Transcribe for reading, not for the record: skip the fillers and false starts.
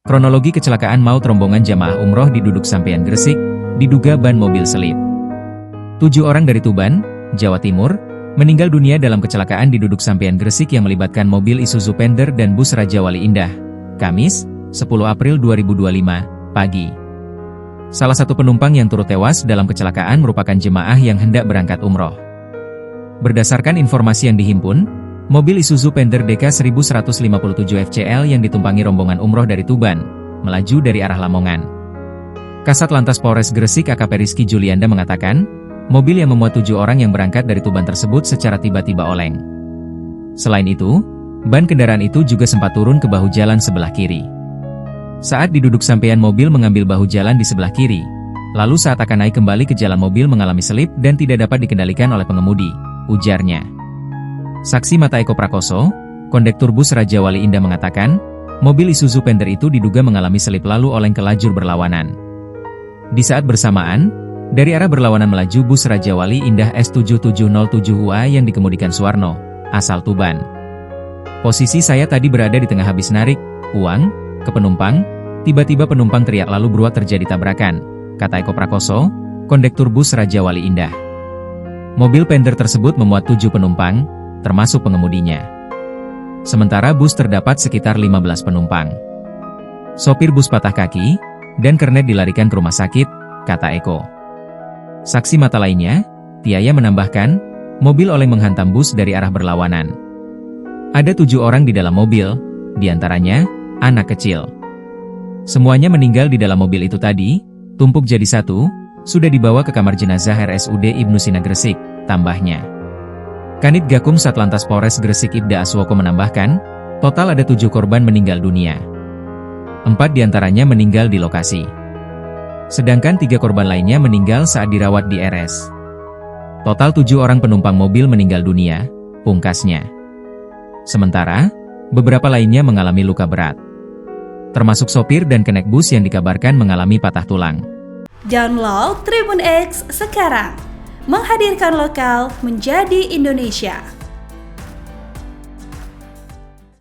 Kronologi kecelakaan maut rombongan jamaah umroh di Duduk Sampean Gresik, diduga ban mobil selip. 7 orang dari Tuban, Jawa Timur, meninggal dunia dalam kecelakaan di Duduk Sampean Gresik yang melibatkan mobil Isuzu Pender dan bus Raja Wali Indah, Kamis, 10 April 2025, pagi. Salah satu penumpang yang turut tewas dalam kecelakaan merupakan jemaah yang hendak berangkat umroh. Berdasarkan informasi yang dihimpun, mobil Isuzu Pender DK 1157 FCL yang ditumpangi rombongan umroh dari Tuban, melaju dari arah Lamongan. Kasat Lantas Polres Gresik AKP Rizky Julianda mengatakan, mobil yang memuat 7 orang yang berangkat dari Tuban tersebut secara tiba-tiba oleng. Selain itu, ban kendaraan itu juga sempat turun ke bahu jalan sebelah kiri. Saat diduduk sampean mobil mengambil bahu jalan di sebelah kiri, lalu saat akan naik kembali ke jalan mobil mengalami selip dan tidak dapat dikendalikan oleh pengemudi, ujarnya. Saksi mata Eko Prakoso, kondektur bus Raja Wali Indah mengatakan, mobil Isuzu Pender itu diduga mengalami selip lalu oleng ke lajur berlawanan. Di saat bersamaan, dari arah berlawanan melaju bus Raja Wali Indah S7707UA yang dikemudikan Suwarno, asal Tuban. Posisi saya tadi berada di tengah habis narik uang ke penumpang, tiba-tiba penumpang teriak lalu beruat terjadi tabrakan, kata Eko Prakoso, kondektur bus Raja Wali Indah. Mobil Pender tersebut memuat 7 penumpang, termasuk pengemudinya. Sementara bus terdapat sekitar 15 penumpang. Sopir bus patah kaki, dan kernet dilarikan ke rumah sakit, kata Eko. Saksi mata lainnya, Tiaya menambahkan, mobil oleng menghantam bus dari arah berlawanan. Ada 7 orang di dalam mobil, diantaranya, anak kecil. Semuanya meninggal di dalam mobil itu tadi, tumpuk jadi satu, sudah dibawa ke kamar jenazah RSUD Ibnu Sina Gresik, tambahnya. Kanit Gakum Satlantas Polres Gresik Ibda Aswoko menambahkan, total ada 7 korban meninggal dunia. 4 diantaranya meninggal di lokasi. Sedangkan 3 korban lainnya meninggal saat dirawat di RS. Total 7 orang penumpang mobil meninggal dunia, pungkasnya. Sementara, beberapa lainnya mengalami luka berat. Termasuk sopir dan kenek bus yang dikabarkan mengalami patah tulang. Download Tribun X sekarang. Menghadirkan lokal menjadi Indonesia.